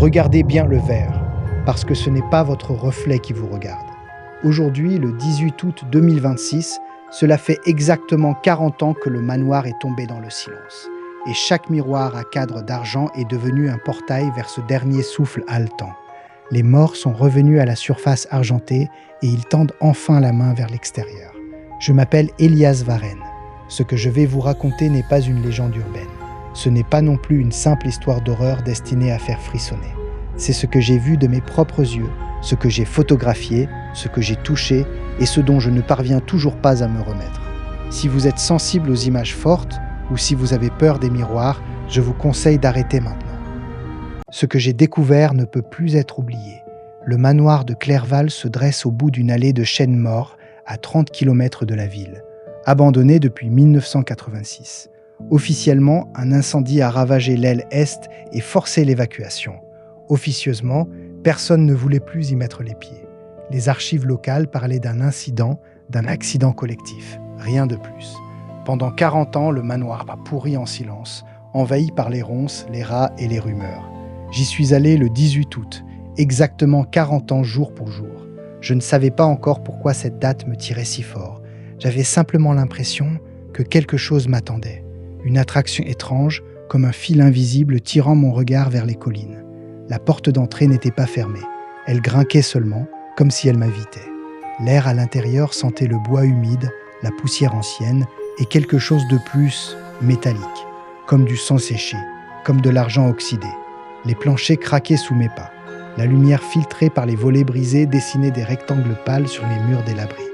Regardez bien le verre, parce que ce n'est pas votre reflet qui vous regarde. Aujourd'hui, le 18 août 2026, cela fait exactement 40 ans que le manoir est tombé dans le silence. Et chaque miroir à cadre d'argent est devenu un portail vers ce dernier souffle haletant. Les morts sont revenus à la surface argentée et ils tendent enfin la main vers l'extérieur. Je m'appelle Elias Varenne. Ce que je vais vous raconter n'est pas une légende urbaine. Ce n'est pas non plus une simple histoire d'horreur destinée à faire frissonner. C'est ce que j'ai vu de mes propres yeux, ce que j'ai photographié, ce que j'ai touché et ce dont je ne parviens toujours pas à me remettre. Si vous êtes sensible aux images fortes ou si vous avez peur des miroirs, je vous conseille d'arrêter maintenant. Ce que j'ai découvert ne peut plus être oublié. Le manoir de Clerval se dresse au bout d'une allée de chênes morts à 30 km de la ville, abandonnée depuis 1986. Officiellement, un incendie a ravagé l'aile est et forcé l'évacuation. Officieusement, personne ne voulait plus y mettre les pieds. Les archives locales parlaient d'un incident, d'un accident collectif, rien de plus. Pendant 40 ans, le manoir a pourri en silence, envahi par les ronces, les rats et les rumeurs. J'y suis allé le 18 août, exactement 40 ans jour pour jour. Je ne savais pas encore pourquoi cette date me tirait si fort. J'avais simplement l'impression que quelque chose m'attendait. Une attraction étrange, comme un fil invisible tirant mon regard vers les collines. La porte d'entrée n'était pas fermée. Elle grinquait seulement, comme si elle m'invitait. L'air à l'intérieur sentait le bois humide, la poussière ancienne et quelque chose de plus métallique, comme du sang séché, comme de l'argent oxydé. Les planchers craquaient sous mes pas. La lumière filtrée par les volets brisés dessinait des rectangles pâles sur les murs délabrés.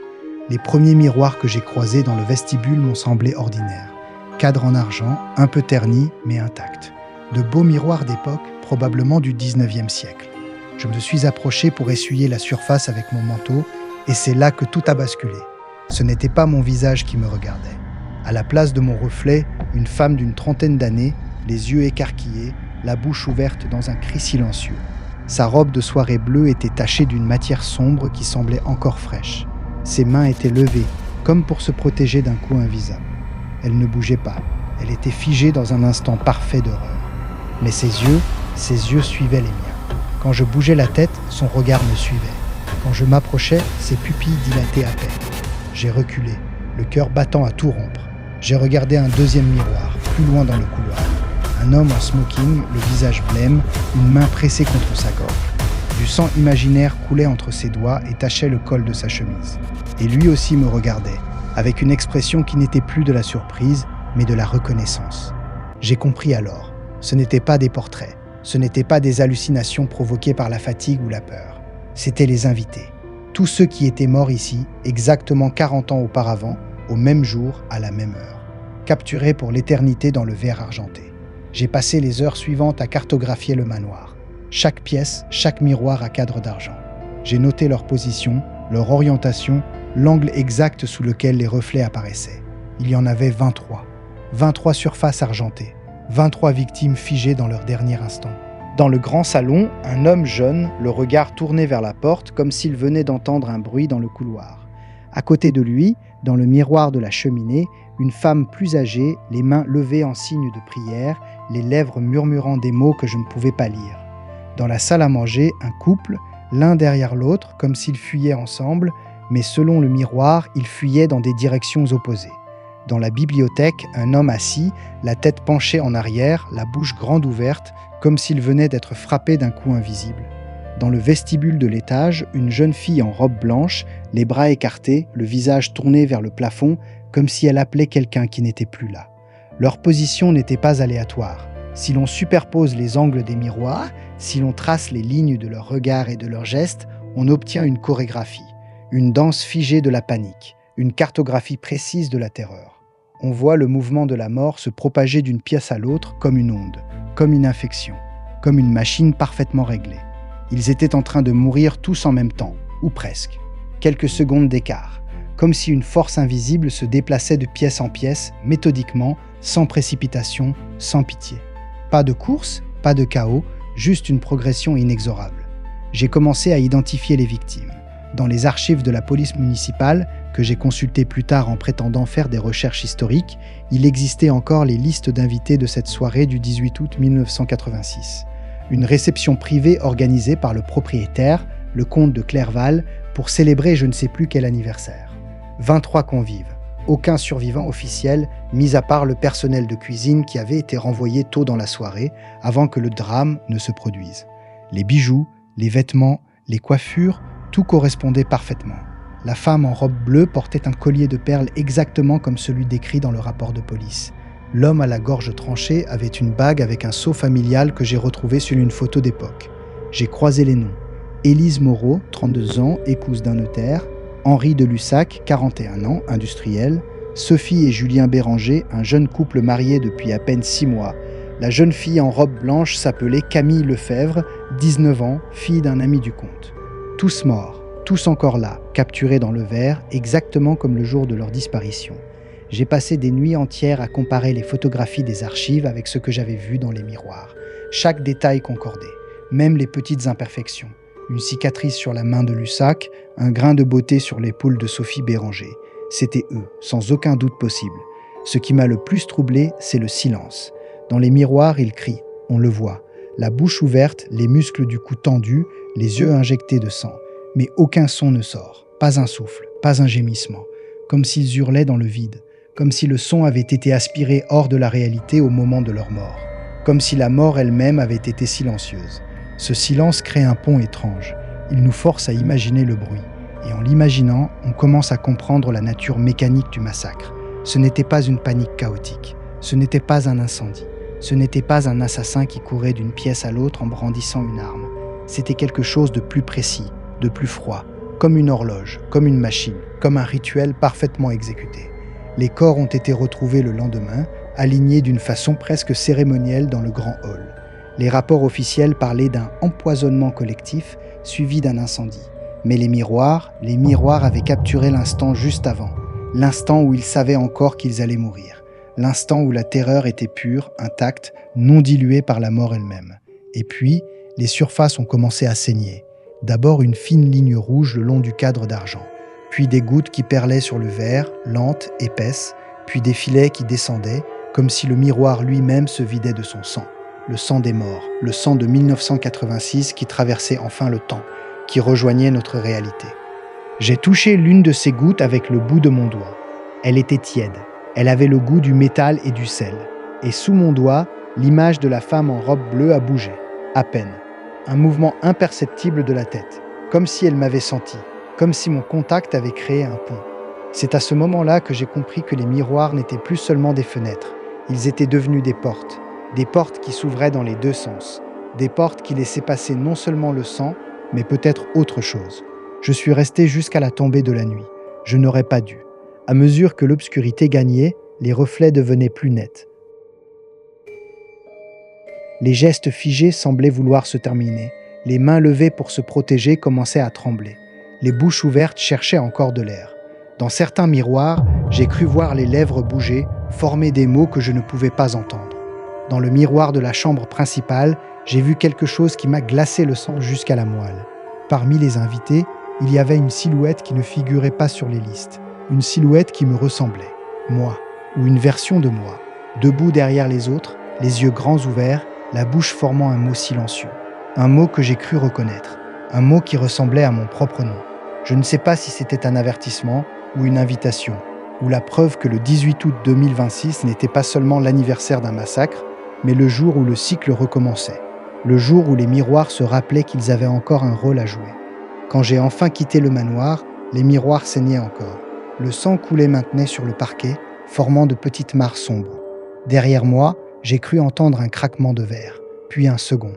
Les premiers miroirs que j'ai croisés dans le vestibule m'ont semblé ordinaires. Cadre en argent, un peu terni, mais intact. De beaux miroirs d'époque, probablement du 19e siècle. Je me suis approché pour essuyer la surface avec mon manteau, et c'est là que tout a basculé. Ce n'était pas mon visage qui me regardait. À la place de mon reflet, une femme d'une trentaine d'années, les yeux écarquillés, la bouche ouverte dans un cri silencieux. Sa robe de soirée bleue était tachée d'une matière sombre qui semblait encore fraîche. Ses mains étaient levées, comme pour se protéger d'un coup invisible. Elle ne bougeait pas. Elle était figée dans un instant parfait d'horreur. Mais ses yeux suivaient les miens. Quand je bougeais la tête, son regard me suivait. Quand je m'approchais, ses pupilles dilataient à peine. J'ai reculé, le cœur battant à tout rompre. J'ai regardé un deuxième miroir, plus loin dans le couloir. Un homme en smoking, le visage blême, une main pressée contre sa gorge. Du sang imaginaire coulait entre ses doigts et tachait le col de sa chemise. Et lui aussi me regardait, avec une expression qui n'était plus de la surprise, mais de la reconnaissance. J'ai compris alors, ce n'étaient pas des portraits, ce n'étaient pas des hallucinations provoquées par la fatigue ou la peur. C'étaient les invités. Tous ceux qui étaient morts ici, exactement 40 ans auparavant, au même jour, à la même heure. Capturés pour l'éternité dans le verre argenté. J'ai passé les heures suivantes à cartographier le manoir. Chaque pièce, chaque miroir à cadre d'argent. J'ai noté leur position, leur orientation, l'angle exact sous lequel les reflets apparaissaient. Il y en avait 23. 23 surfaces argentées. 23 victimes figées dans leur dernier instant. Dans le grand salon, un homme jeune, le regard tourné vers la porte, comme s'il venait d'entendre un bruit dans le couloir. À côté de lui, dans le miroir de la cheminée, une femme plus âgée, les mains levées en signe de prière, les lèvres murmurant des mots que je ne pouvais pas lire. Dans la salle à manger, un couple, l'un derrière l'autre, comme s'ils fuyaient ensemble, mais selon le miroir, ils fuyaient dans des directions opposées. Dans la bibliothèque, un homme assis, la tête penchée en arrière, la bouche grande ouverte, comme s'il venait d'être frappé d'un coup invisible. Dans le vestibule de l'étage, une jeune fille en robe blanche, les bras écartés, le visage tourné vers le plafond, comme si elle appelait quelqu'un qui n'était plus là. Leur position n'était pas aléatoire. Si l'on superpose les angles des miroirs, si l'on trace les lignes de leurs regards et de leurs gestes, on obtient une chorégraphie, une danse figée de la panique, une cartographie précise de la terreur. On voit le mouvement de la mort se propager d'une pièce à l'autre comme une onde, comme une infection, comme une machine parfaitement réglée. Ils étaient en train de mourir tous en même temps, ou presque. Quelques secondes d'écart, comme si une force invisible se déplaçait de pièce en pièce, méthodiquement, sans précipitation, sans pitié. Pas de course, pas de chaos, juste une progression inexorable. J'ai commencé à identifier les victimes. Dans les archives de la police municipale, que j'ai consultées plus tard en prétendant faire des recherches historiques, il existait encore les listes d'invités de cette soirée du 18 août 1986. Une réception privée organisée par le propriétaire, le comte de Clerval, pour célébrer je ne sais plus quel anniversaire. 23 convives, aucun survivant officiel, mis à part le personnel de cuisine qui avait été renvoyé tôt dans la soirée, avant que le drame ne se produise. Les bijoux, les vêtements, les coiffures, tout correspondait parfaitement. La femme en robe bleue portait un collier de perles exactement comme celui décrit dans le rapport de police. L'homme à la gorge tranchée avait une bague avec un sceau familial que j'ai retrouvé sur une photo d'époque. J'ai croisé les noms. Élise Moreau, 32 ans, épouse d'un notaire. Henri de Lussac, 41 ans, industriel. Sophie et Julien Béranger, un jeune couple marié depuis à peine 6 mois. La jeune fille en robe blanche s'appelait Camille Lefebvre, 19 ans, fille d'un ami du comte. Tous morts, tous encore là, capturés dans le verre, exactement comme le jour de leur disparition. J'ai passé des nuits entières à comparer les photographies des archives avec ce que j'avais vu dans les miroirs. Chaque détail concordait, même les petites imperfections. Une cicatrice sur la main de Lussac, un grain de beauté sur l'épaule de Sophie Béranger. C'étaient eux, sans aucun doute possible. Ce qui m'a le plus troublé, c'est le silence. Dans les miroirs, ils crient, on le voit. La bouche ouverte, les muscles du cou tendus, les yeux injectés de sang. Mais aucun son ne sort, pas un souffle, pas un gémissement. Comme s'ils hurlaient dans le vide, comme si le son avait été aspiré hors de la réalité au moment de leur mort. Comme si la mort elle-même avait été silencieuse. Ce silence crée un pont étrange. Il nous force à imaginer le bruit. Et en l'imaginant, on commence à comprendre la nature mécanique du massacre. Ce n'était pas une panique chaotique. Ce n'était pas un incendie. Ce n'était pas un assassin qui courait d'une pièce à l'autre en brandissant une arme. C'était quelque chose de plus précis, de plus froid, comme une horloge, comme une machine, comme un rituel parfaitement exécuté. Les corps ont été retrouvés le lendemain, alignés d'une façon presque cérémonielle dans le grand hall. Les rapports officiels parlaient d'un empoisonnement collectif suivi d'un incendie. Mais les miroirs avaient capturé l'instant juste avant, l'instant où ils savaient encore qu'ils allaient mourir, l'instant où la terreur était pure, intacte, non diluée par la mort elle-même. Et puis, les surfaces ont commencé à saigner. D'abord une fine ligne rouge le long du cadre d'argent, puis des gouttes qui perlaient sur le verre, lentes, épaisses, puis des filets qui descendaient, comme si le miroir lui-même se vidait de son sang. Le sang des morts, le sang de 1986 qui traversait enfin le temps, qui rejoignait notre réalité. J'ai touché l'une de ces gouttes avec le bout de mon doigt. Elle était tiède, elle avait le goût du métal et du sel. Et sous mon doigt, l'image de la femme en robe bleue a bougé, à peine. Un mouvement imperceptible de la tête, comme si elle m'avait senti, comme si mon contact avait créé un pont. C'est à ce moment-là que j'ai compris que les miroirs n'étaient plus seulement des fenêtres, ils étaient devenus des portes qui s'ouvraient dans les deux sens, des portes qui laissaient passer non seulement le sang, mais peut-être autre chose. Je suis resté jusqu'à la tombée de la nuit. Je n'aurais pas dû. À mesure que l'obscurité gagnait, les reflets devenaient plus nets. Les gestes figés semblaient vouloir se terminer. Les mains levées pour se protéger commençaient à trembler. Les bouches ouvertes cherchaient encore de l'air. Dans certains miroirs, j'ai cru voir les lèvres bouger, former des mots que je ne pouvais pas entendre. Dans le miroir de la chambre principale, j'ai vu quelque chose qui m'a glacé le sang jusqu'à la moelle. Parmi les invités, il y avait une silhouette qui ne figurait pas sur les listes. Une silhouette qui me ressemblait. Moi, ou une version de moi. Debout derrière les autres, les yeux grands ouverts, la bouche formant un mot silencieux. Un mot que j'ai cru reconnaître. Un mot qui ressemblait à mon propre nom. Je ne sais pas si c'était un avertissement ou une invitation, ou la preuve que le 18 août 2026 n'était pas seulement l'anniversaire d'un massacre, mais le jour où le cycle recommençait. Le jour où les miroirs se rappelaient qu'ils avaient encore un rôle à jouer. Quand j'ai enfin quitté le manoir, les miroirs saignaient encore. Le sang coulait maintenant sur le parquet, formant de petites mares sombres. Derrière moi, j'ai cru entendre un craquement de verre, puis un second,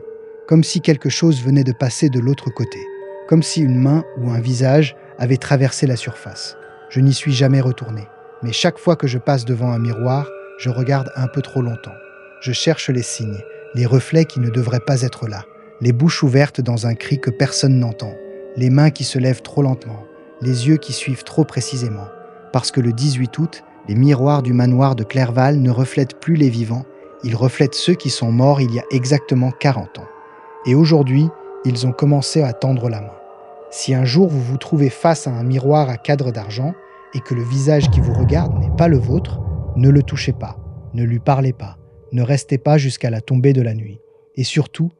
comme si quelque chose venait de passer de l'autre côté, comme si une main ou un visage avait traversé la surface. Je n'y suis jamais retourné, mais chaque fois que je passe devant un miroir, je regarde un peu trop longtemps. Je cherche les signes, les reflets qui ne devraient pas être là, les bouches ouvertes dans un cri que personne n'entend, les mains qui se lèvent trop lentement, les yeux qui suivent trop précisément. Parce que le 18 août, les miroirs du manoir de Clerval ne reflètent plus les vivants, ils reflètent ceux qui sont morts il y a exactement 40 ans. Et aujourd'hui, ils ont commencé à tendre la main. Si un jour vous vous trouvez face à un miroir à cadre d'argent et que le visage qui vous regarde n'est pas le vôtre, ne le touchez pas, ne lui parlez pas, ne restez pas jusqu'à la tombée de la nuit. Et surtout,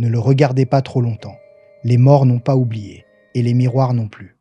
Ne le regardez pas trop longtemps. Les morts n'ont pas oublié, et les miroirs non plus.